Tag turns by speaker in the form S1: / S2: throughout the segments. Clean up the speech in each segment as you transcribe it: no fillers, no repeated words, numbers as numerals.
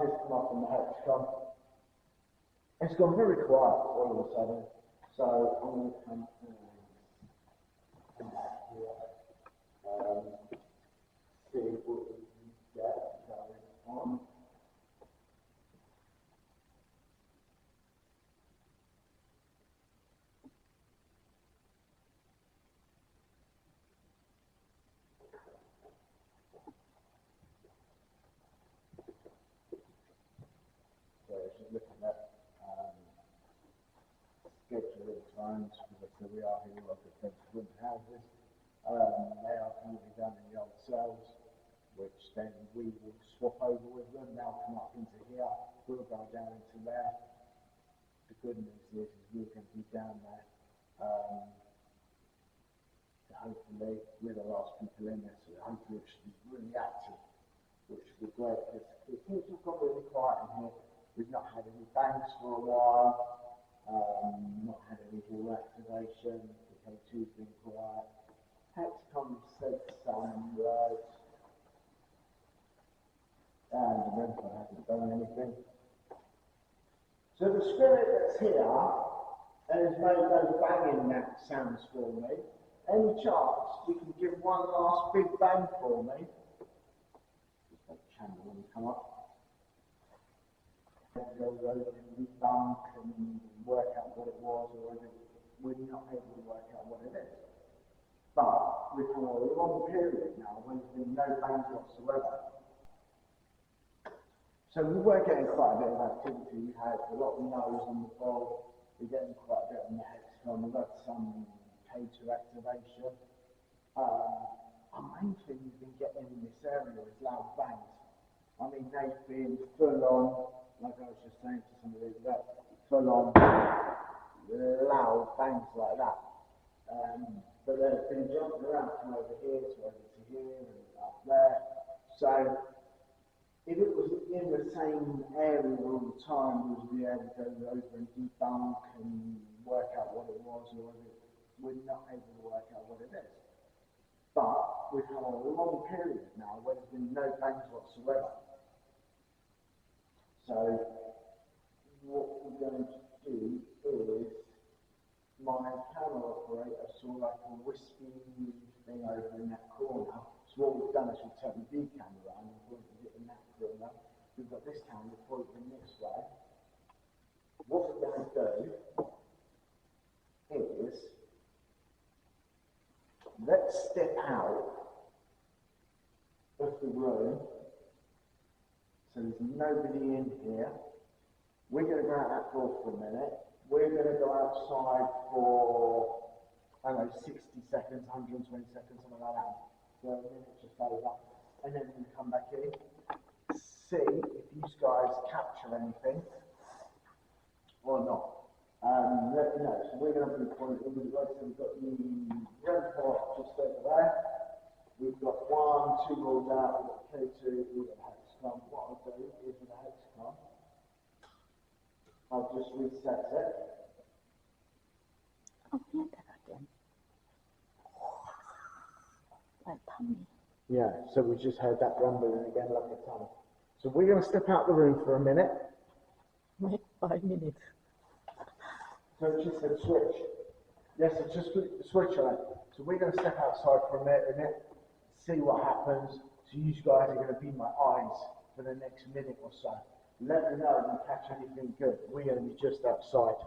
S1: just come up and the heck's come. It's gone very quiet all of a sudden. So I'm going to come back here. See what we can get going on. So just looking at scheduling times, because we are here at the French houses. They are currently done in the old cells, which then we will swap over with them. They'll come up into here, we'll go down into there. The good news is we're going to be down there. Hopefully, we're the last people in there, so hopefully it should be really active, which should be great, because it seems to have got really quiet in here. We've not had any bangs for a while, not had any wall activation, the K2's been quiet. Hexcom said some words, and the Renfrew hasn't done anything. So the spirit that's here has made those banging sounds for me. Any chance you can give one last big bang for me? Just make the channel when you come up. Go over and debunk and work out what it was, or we're not able to work out what it is. But we've had a long period now when there's been no bangs whatsoever. So we were getting quite a bit of activity. We had a lot of no's on the ball. We're getting quite a bit on the hexagon. We've had some K2 activation. Our main thing we've been getting in this area is loud bangs. I mean, they've been full on, like I was just saying to somebody about, full on loud bangs like that. But they've been jumping around from over here to here and up there. So if it was in the same area all the time, we would be able to go over and debunk and work out what it was, or we're not able to work out what it is. But we've had a long period now where there's been no bangs whatsoever. So what we're going to do is, my camera operator saw like a wispy thing over in that corner. So what we've done is we've turned the V camera on and pointed it in that corner. We've got this camera pointing this way. What we're going to do is, let's step out of the room, so there's nobody in here. We're going to go out that door for a minute. We're going to go outside for, I don't know, 60 seconds, 120 seconds, something like that. For a minute, just over. And then we come back in, see if you guys capture anything or not. Let me know. So we're going to be pointing, we've got the red part just over there. We've got 1, 2 rolls out, we've got K2, we've got hexagon. What I'll do is with the hexagon, I'll just reset it.
S2: Oh, hear that again. Like tummy.
S1: Yeah, so we just heard that rumbling again like a tummy. So we're going to step out the room for a minute.
S2: Wait 5 minutes.
S1: So it just said switch. Yes, it's just switch on it. So we're going to step outside for a minute, see what happens. So you guys are going to be my eyes for the next minute or so. Let me know if you catch anything good. We're going to be just outside.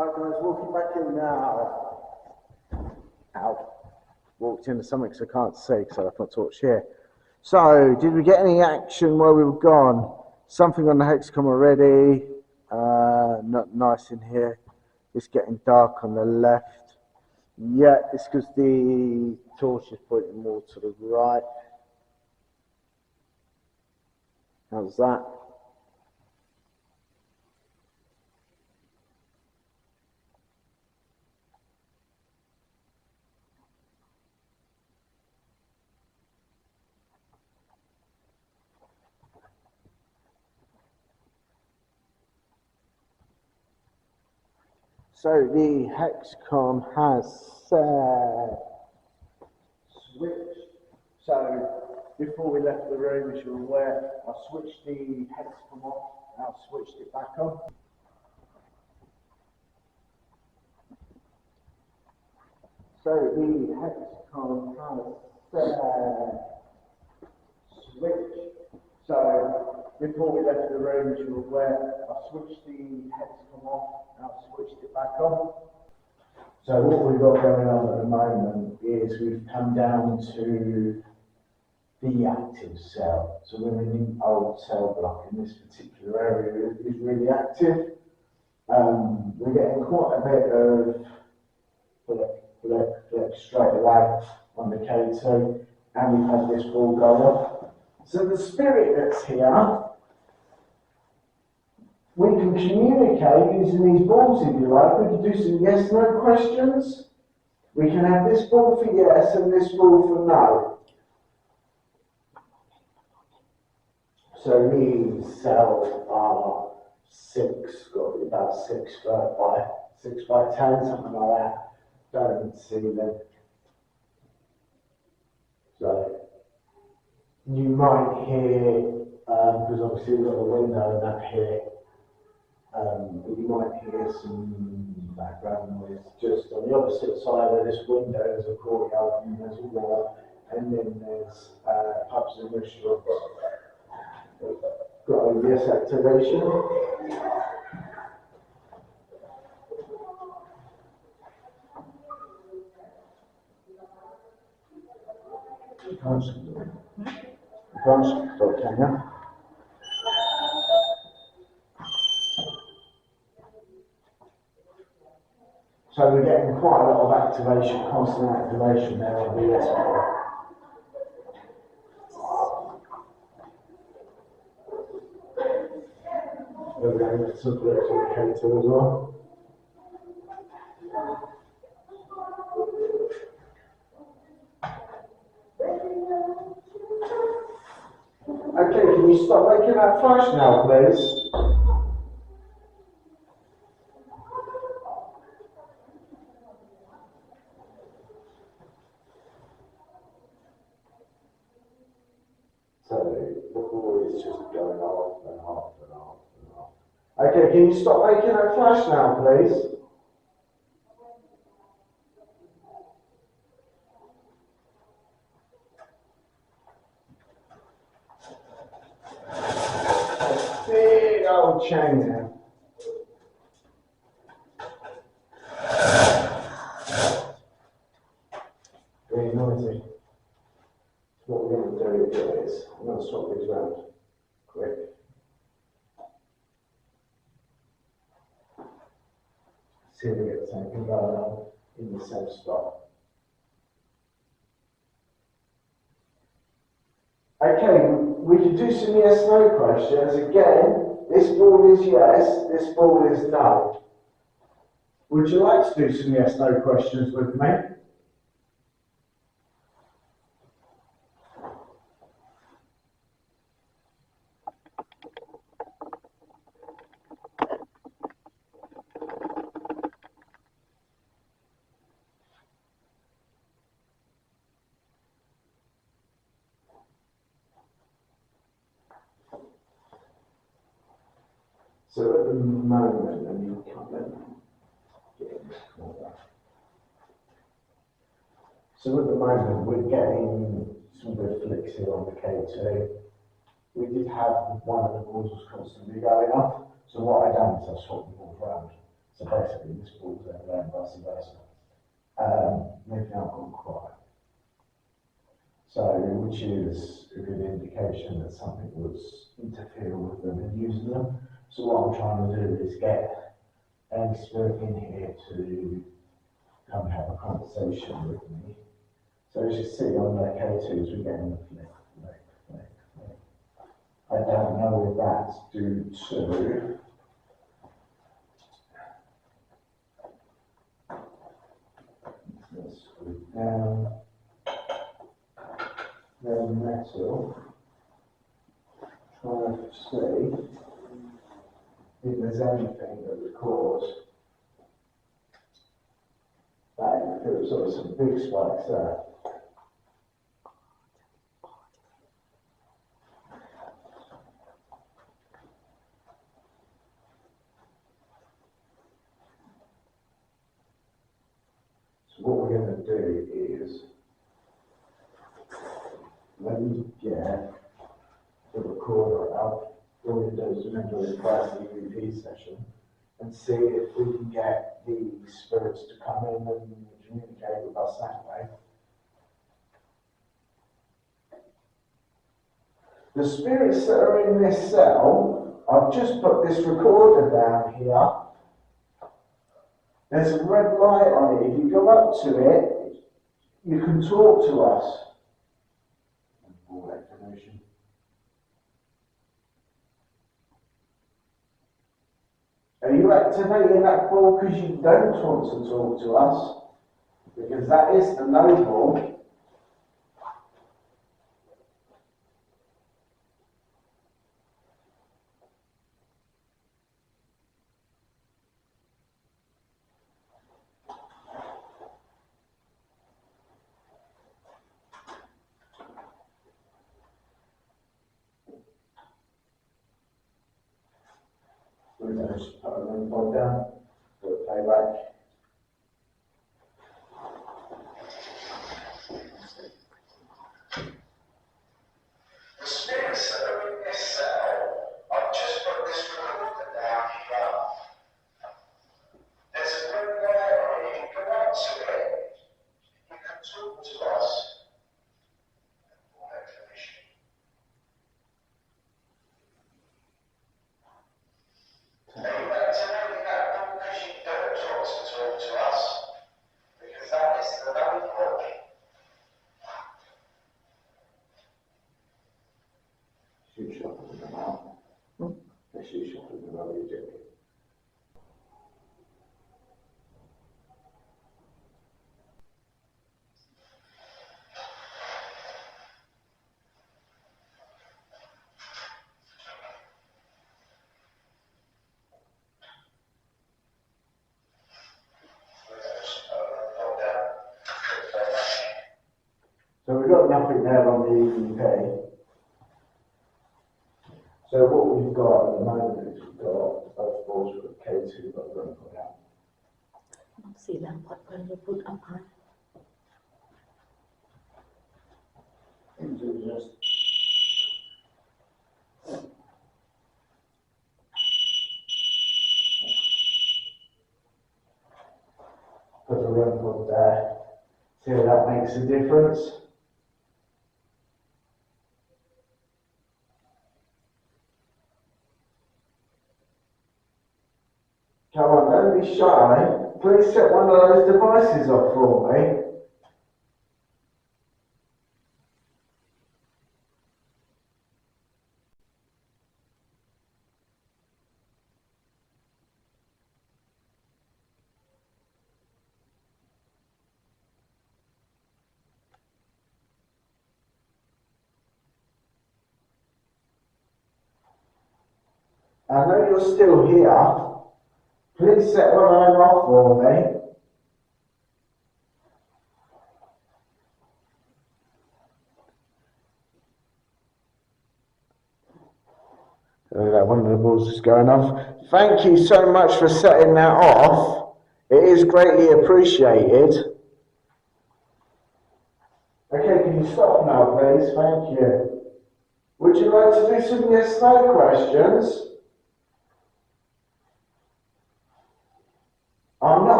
S1: Right guys, walking back in now. Ow. Walked into something so I can't see because I left my torch here. So, did we get any action where we were gone? Something on the hexacom already. Not nice in here. It's getting dark on the left. Yeah, it's because the torch is pointing more to the right. How's that? So the hexacom has switched. So before we left the room, as you're aware, I switched the hexacom off. Now I switched it back on. So the hexacom has switched. So before we left the room, as you're aware, I switched the hexacom off. Now I switched it back on. So what we've got going on at the moment is we've come down to the active cell. So we're in the old cell block, and this particular area is really active. We're getting quite a bit of flick straight away on the K2, and we've had this ball go off. So the spirit that's here, we can communicate using these balls if you like. We can do some yes/no questions. We can have this ball for yes and this ball for no. So these cells are got to be about 6 foot by 6 by 10, something like that. Don't see them. So you might hear, because obviously we've got a window and that here, you might hear some background noise just on the opposite side of this window. There's a courtyard and there's a wall, and then there's pubs and restaurants. Got a yes activation. You can't stop, can you? So we're getting quite a lot of activation, constant activation there on the yes. We're going to look at the K2 as well. Okay, can you stop making that flash now, please? So the ball is just going off and off and off and off. Okay, can you stop making that flash now, please? Big old chain there. Very noisy. What we're going to do is, I'm going to swap these around quick. See if we get the same thing going on in the same spot. Okay, we can do some yes/no questions. Again, this ball is yes, this ball is no. Would you like to do some yes/no questions with me? So at the moment, and you come in, get in this corner. So at the moment, we're getting some good flicks here on the K2. We did have one of the balls was constantly going off. So what I done is I swapped the balls around. So basically this ball's over there and vice versa. They've now gone quiet. So, which is a good indication that something was interfering with them and using them. So what I'm trying to do is get any spirit in here to come and have a conversation with me. So as you see on the K2s, we're getting the flick. I don't know if that's due to let's screw down the metal, trying to see if there's anything that would cause that interference. So there's some big spikes there. So what we're going to do is, let me get the recorder out. All we do is remember the price of the EVP session and see if we can get the spirits to come in and communicate with us that way. The spirits that are in this cell, I've just put this recorder down here. There's a red light on it. If you go up to it, you can talk to us. Ball activation. Are you activating that ball because you don't want to talk to us? Because that is the no ball. We're going to just put a ring pod down, do a playback. The spirits that are in this cell, I've just put this recorder down here. There's a ring there on it. If you go up to it, you can talk to us. Are you activating that ball because you don't want to talk to us? Because that is the no ball. Shoot shot in the mouth. A shoot shot in the mouth, you do. So we've got nothing there on the EVP. So what we've got at the moment is we've got both balls with K2 that we're going to put out.
S2: น้ำสีแดงพอดเพิ่นจะพูดอัมพาย
S1: Into just put the run pod there. See how that makes a difference. Come on, don't be shy. Please set one of those devices off for me. I know you're still here. Please set one of them off for me. One of the balls is going off. Thank you so much for setting that off. It is greatly appreciated. Okay, can you stop now, please? Thank you. Would you like to do some yes/no questions?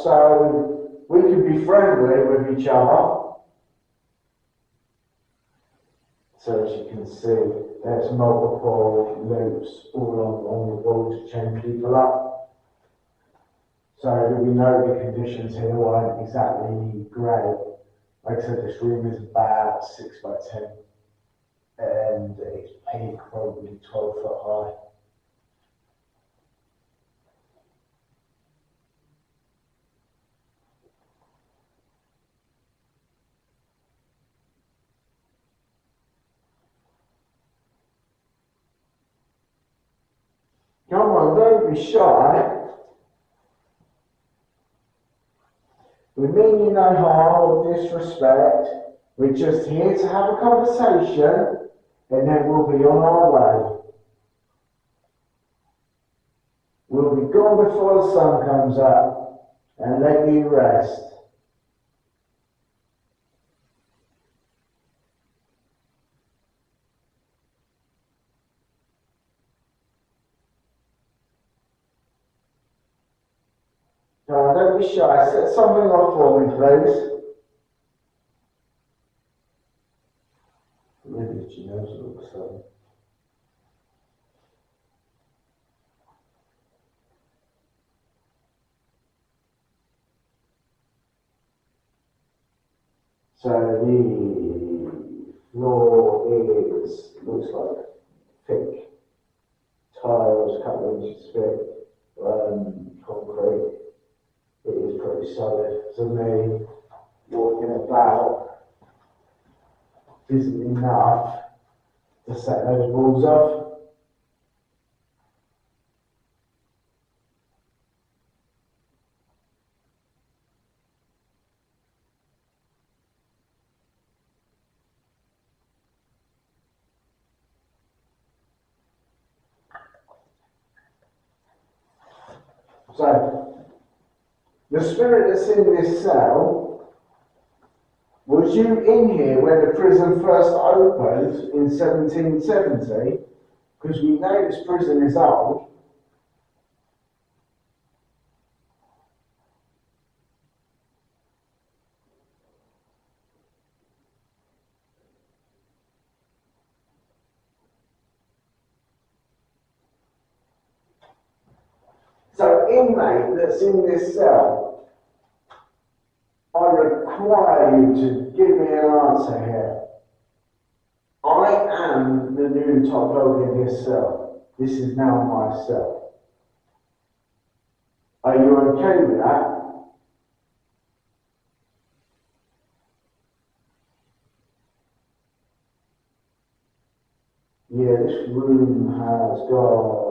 S1: so we can be friendly with each other. So as you can see, there's multiple loops all along the wall to chain people up. So we know the conditions here aren't exactly great. Like I said, this room is about 6 by 10 and its peak probably 12 foot high. Come on, don't be shy. We mean you no harm or disrespect. We're just here to have a conversation and then we'll be on our way. We'll be gone before the sun comes up and let you rest. Don't be shy. Set something off for me, please. Maybe she knows all of a sudden. So the floor looks like thick tiles, a couple of inches thick, concrete. It is pretty solid. To me, walking about isn't enough to set those walls off. So, the spirit that's in this cell, was you in here when the prison first opened in 1770? Because we know this prison is old. So, inmate that's in this cell, I require you to give me an answer here. I am the new top dog in this cell. This is now my cell. Are you okay with that? Yeah, this room has got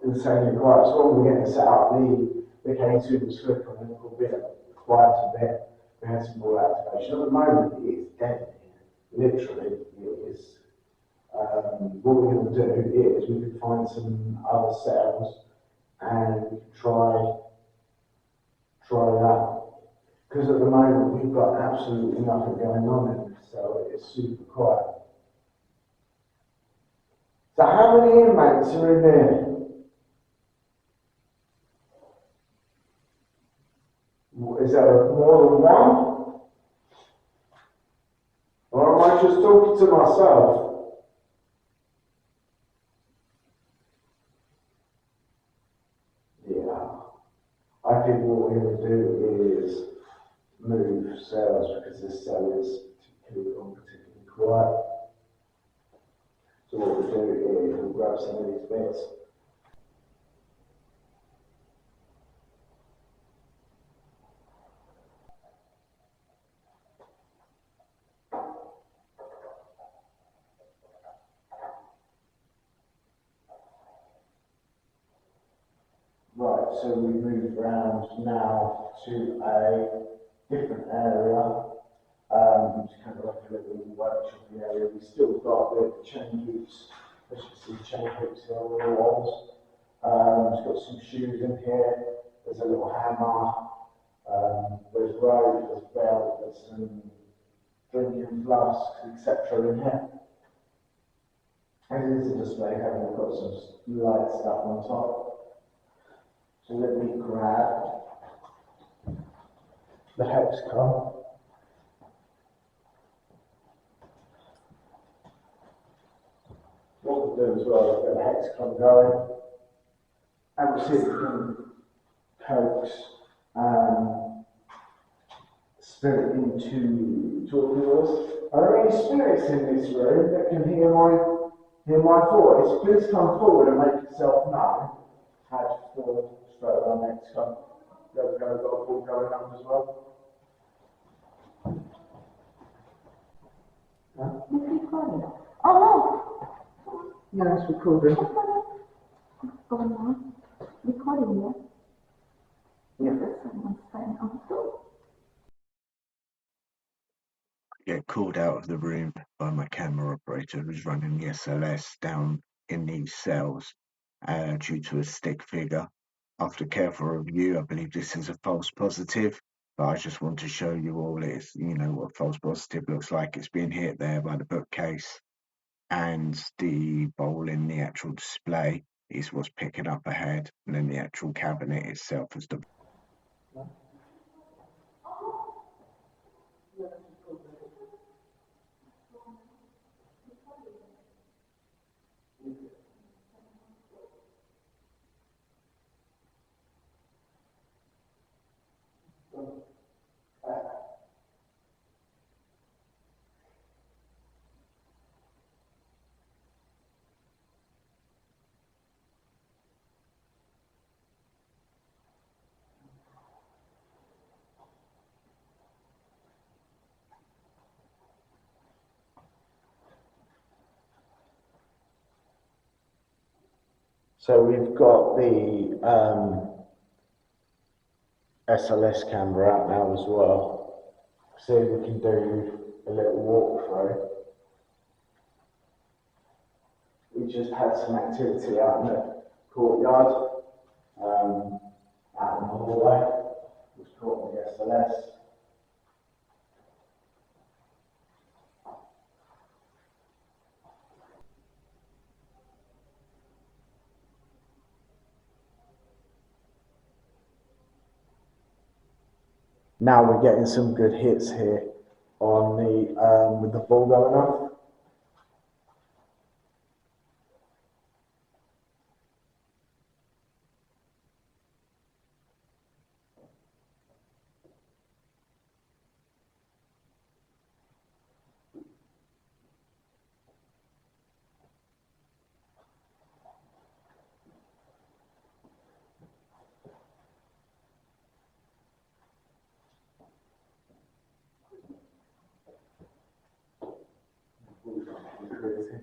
S1: insanely quiet. So when we're getting set up, the K2 was flickering a little bit, quiet a bit. We had some more activation. At the moment, it's dead in here. Literally, it is. What we're going to do is we can find some other cells and we can try that. Because at the moment, we've got absolutely nothing going on in this cell. It's super quiet. So how many inmates are in there? Is there more than one? Or am I just talking to myself? Yeah. I think what we're going to do is move cells because this cell is particularly quiet. So what we'll do is we'll grab some of these bits. Right, so we move around now to a different area. It's kind of like a little workshop area. We've still got the chain hoops, as you can see, chain hoops here on the walls. It's got some shoes in here. There's a little hammer. There's rope, there's belt, there's some drinking flasks, etc. in here. And it is a display here. We've got some light stuff on top. So let me grab the hexagon. What we'll do as well is get the hexagon going, and we'll see if we can coax spirit into talking to us. Are there any spirits in this room that can hear my voice? Please come forward and make yourself known. Had for straight around next time. Got a ball going on as well. Huh?
S2: It's recording. Oh no!
S1: Yeah, it's recording.
S2: Going on. Recording, yeah?
S1: Yeah.
S2: There's someone's phone on the door.
S3: Get called out of the room by my camera operator who's running the SLS down in these cells due to a stick figure. After careful review, I believe this is a false positive, but I just want to show you all it's, what a false positive looks like. It's being hit there by the bookcase, and the bowl in the actual display is what's picking up ahead, and then the actual cabinet itself is the
S1: So we've got the SLS camera out now as well. See if we can do a little walkthrough. We just had some activity out in the courtyard, out in the hallway. Was caught with the SLS. Now we're getting some good hits here on the with the ball going off. Crazy.